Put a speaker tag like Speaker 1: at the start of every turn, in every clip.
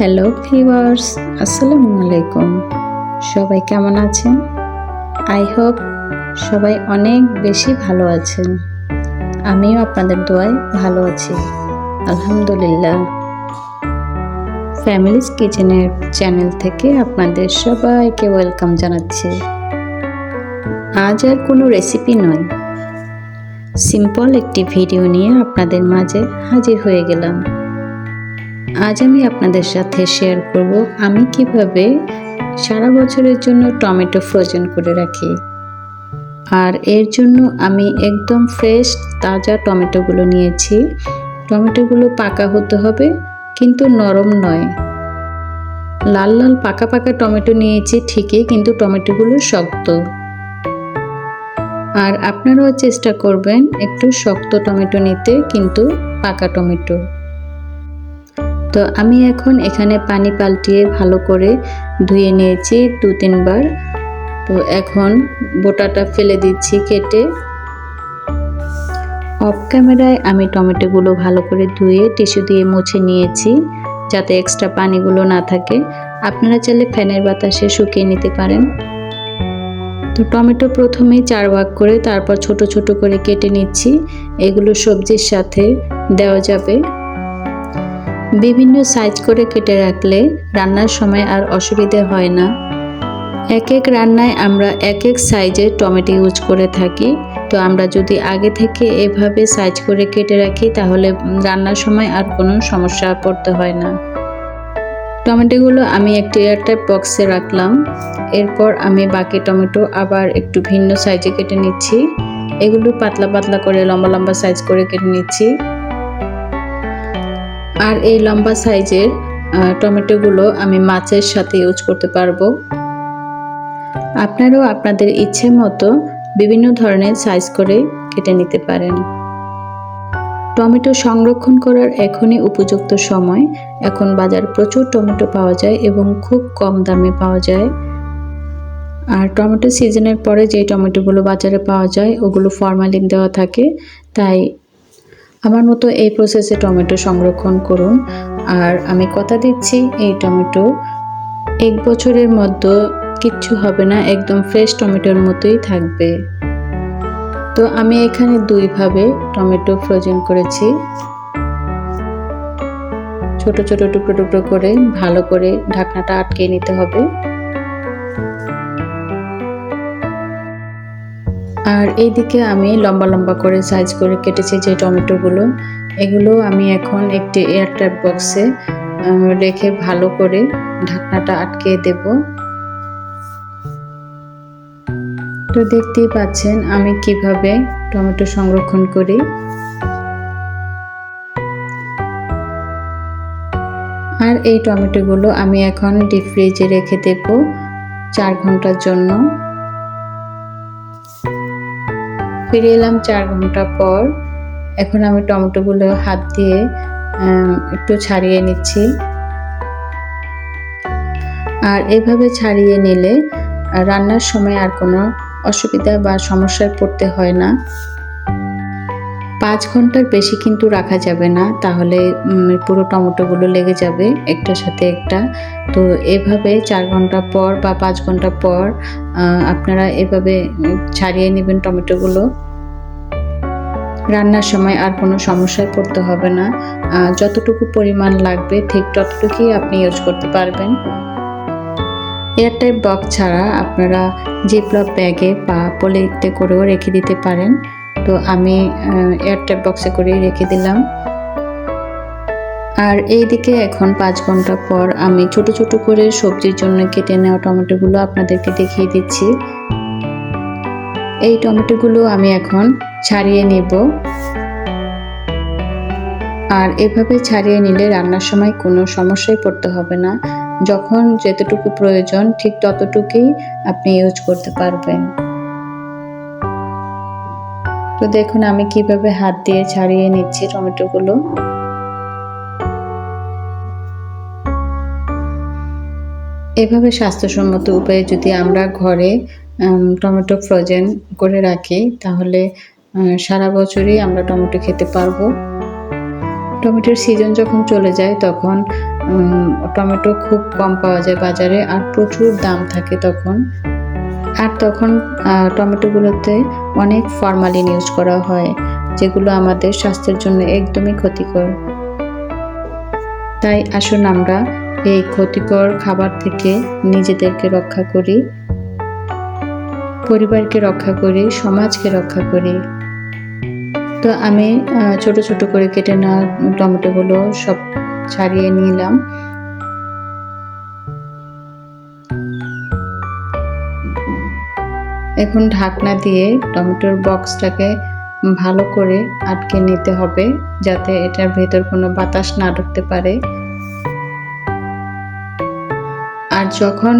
Speaker 1: Hello viewers, আসসালামু আলাইকুম। সবাই কেমন আছেন? আই হোপ সবাই অনেক বেশি ভালো আছেন। আমিও আপনাদের দোয়ায় ভালো আছি, আলহামদুলিল্লাহ। ফ্যামিলিজ কিচেনের চ্যানেল থেকে আপনাদের সবাইকে ওয়েলকাম জানাচ্ছি। আজ আর কোনো রেসিপি নয়, সিম্পল একটি ভিডিও নিয়ে আপনাদের মাঝে হাজির হয়ে গেলাম। আজ আমি আপনাদের সাথে শেয়ার করব আমি কিভাবে সারা বছরের জন্য টমেটো ফ্রোজেন করে রাখি। আর এর জন্য আমি একদম ফ্রেশ তাজা টমেটোগুলো নিয়েছি। টমেটোগুলো পাকা হতে হবে, কিন্তু নরম নয়। লাল লাল পাকা পাকা টমেটো নিয়েছি ঠিকই, কিন্তু টমেটোগুলো শক্ত। আর আপনারাও চেষ্টা করবেন একটু শক্ত টমেটো নিতে, কিন্তু পাকা টমেটো। তো আমি এখন এখানে পানি পাল্টিয়ে ভালো করে ধুয়ে নিয়েছি 2-3 বার। তো এখন বোটাটা ফেলে দিচ্ছি কেটে। অফ ক্যামেরায় আমি টমেটোগুলো ভালো করে ধুয়ে টিস্যু দিয়ে মুছে নিয়েছি, যাতে এক্সট্রা পানিগুলো না থাকে। আপনারা চাইলে ফ্যানের বাতাসে শুকিয়ে নিতে পারেন। তো টমেটো প্রথমেই 4 ভাগ করে তারপর ছোট ছোট করে কেটে নিচ্ছি। এগুলো সবজির সাথে দেওয়া যাবে। বিভিন্ন সাইজ করে কেটে রাখলে রান্নার সময় আর অসুবিধে হয় না। এক এক রান্নায় আমরা এক এক সাইজের টমেটো ইউজ করে থাকি। তো আমরা যদি আগে থেকে এভাবে সাইজ করে কেটে রাখি, তাহলে রান্নার সময় আর কোনো সমস্যা পড়তে হয় না। টমেটোগুলো আমি একটি এয়ারটাইট বক্সে রাখলাম। এরপর আমি বাকি টমেটো আবার একটু ভিন্ন সাইজে কেটে নিচ্ছি। এগুলো পাতলা পাতলা করে লম্বা লম্বা সাইজ করে কেটে নিচ্ছি। আর এই লম্বা সাইজের টমেটোগুলো আমি মাছের সাথে ইউজ করতে পারবো। আপনারাও আপনাদের ইচ্ছে মতো বিভিন্ন ধরনের সাইজ করে কেটে নিতে পারেন। টমেটো সংরক্ষণ করার এখনই উপযুক্ত সময়। এখন বাজারে প্রচুর টমেটো পাওয়া যায় এবং খুব কম দামে পাওয়া যায়। আর টমেটো সিজনের পরে যে টমেটোগুলো বাজারে পাওয়া যায় ওগুলো ফরমালিন দেওয়া থাকে। তাই আমার মতো এই প্রসেসে টমেটো সংরক্ষণ করুন। আর আমি কথা দিচ্ছি, এই টমেটো 1 বছরের মধ্যে কিচ্ছু হবে না, একদম ফ্রেশ টমেটোর মতোই থাকবে। তো আমি এখানে 2 ভাবে টমেটো ফ্রোজেন করেছি। ছোট ছোট টুকরো টুকরো করে ভালো করে ঢাকনাটা আটকে নিতে হবে। আর এইদিকে আমি লম্বা লম্বা করে সাইজ করে কেটেছি যে টমেটোগুলো, এগুলো আমি এখন একটি এয়ারটাইট বক্সে রেখে ভালো করে ঢাকনাটা আটকে দেব। তো দেখতেই পাচ্ছেন আমি কিভাবে টমেটো সংরক্ষণ করি। আর এই টমেটোগুলো আমি এখন ডিপ ফ্রিজে রেখে দেব 4 ঘন্টার জন্য। ফিরে এলাম 4 ঘন্টা পর। এখন আমি টমেটোগুলো হাত দিয়ে একটু ছাড়িয়ে নিচ্ছি। আর এভাবে ছাড়িয়ে নিলে রান্নার সময় আর কোনো অসুবিধা বা সমস্যায় পড়তে হয় না। 5 ঘন্টার বেশি কিন্তু রাখা যাবে না, তাহলে পুরো টমেটোগুলো লেগে যাবে একটার সাথে একটা। তো এভাবে 4 ঘন্টা পর বা 5 ঘন্টা পর আপনারা এভাবে ছাড়িয়ে নেবেন টমেটোগুলো। রান্নার সময় আর কোনো সমস্যায় পড়তে হবে না। যতটুকু পরিমাণ লাগবে ঠিক ততটুকুই আপনি ইউজ করতে পারবেন। এয়ারটাইট বক্স ছাড়া আপনারা জিপলক ব্যাগে বা পলিতে করেও রেখে দিতে পারেন। তো আমি এয়ারটাইট বক্সে করে রেখে দিলাম। আর এইদিকে এখন 5 ঘন্টা পর আমি ছোট ছোট করে সবজির জন্য কেটে নেওয়া টমেটোগুলো আপনাদেরকে দেখিয়ে দিচ্ছি। এই টমেটোগুলো আমি এখন ছাড়িয়ে নেব। আর এভাবে ছাড়িয়ে নিলে রান্নার সময় কোনো সমস্যায় পড়তে হবে না। যখন যতটুকু প্রয়োজন ঠিক ততটুকুই আপনি ইউজ করতে পারবেন। তো দেখুন আমি কিভাবে হাত দিয়ে ছাড়িয়ে নিচ্ছি টমেটোগুলো। এভাবে স্বাস্থ্যসম্মত উপায়ে যদি আমরা ঘরে টমেটো ফ্রোজেন করে রাখি, তাহলে সারা বছরই আমরা টমেটো খেতে পারবো। টমেটোর সিজন যখন চলে যায় তখন টমেটো খুব কম পাওয়া যায় বাজারে, আর প্রচুর দাম থাকে তখন। আর তখন টমেটোগুলোতে অনেক ফরমালিন ইউজ করা হয়, যেগুলো আমাদের স্বাস্থ্যের জন্য একদমই ক্ষতিকর। তাই আসুন আমরা এই ক্ষতিকর খাবার থেকে নিজেদেরকে রক্ষা করি, পরিবারকে রক্ষা করি, সমাজকে রক্ষা করি। তো আমি ছোট ছোট করে কেটে নেওয়া টমেটোগুলো সব ছাড়িয়ে নিলাম। এখন ঢাকনা দিয়ে টমেটোর বক্সটাকে ভালো করে আটকে নিতে হবে, যাতে এটার ভেতর কোনো বাতাস না ঢুকতে পারে। আর যখন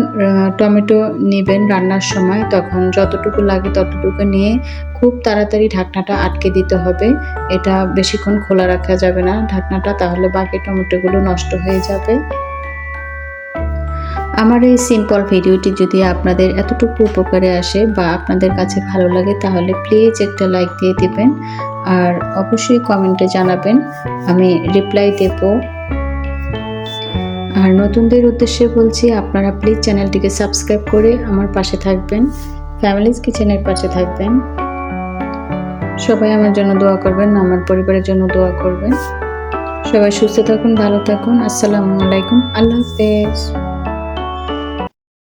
Speaker 1: টমেটো নেবেন রান্নার সময়, তখন যতটুকু লাগে ততটুকু নিয়ে খুব তাড়াতাড়ি ঢাকনাটা আটকে দিতে হবে। এটা বেশিক্ষণ খোলা রাখা যাবে না ঢাকনাটা, তাহলে বাকি টমেটোগুলো নষ্ট হয়ে যাবে। আমার এই সিম্পল ভিডিওটি যদি আপনাদের এতটুকু উপকারে আসে বা আপনাদের কাছে ভালো লাগে, তাহলে প্লিজ একটা লাইক দিয়ে দিবেন, আর অবশ্যই কমেন্টে জানাবেন, আমি রিপ্লাই দেব। আর নতুনদের উদ্দেশ্যে বলছি, আপনারা প্লিজ চ্যানেলটিকে সাবস্ক্রাইব করে আমার পাশে থাকবেন, ফ্যামিলিজ কিচেনের পাশে থাকবেন। সবাই আমার জন্য দোয়া করবেন, আমার পরিবারের জন্য দোয়া করবেন। সবাই সুস্থ থাকুন, ভালো থাকুন। আসসালামু আলাইকুম, আল্লাহ হাফেজ।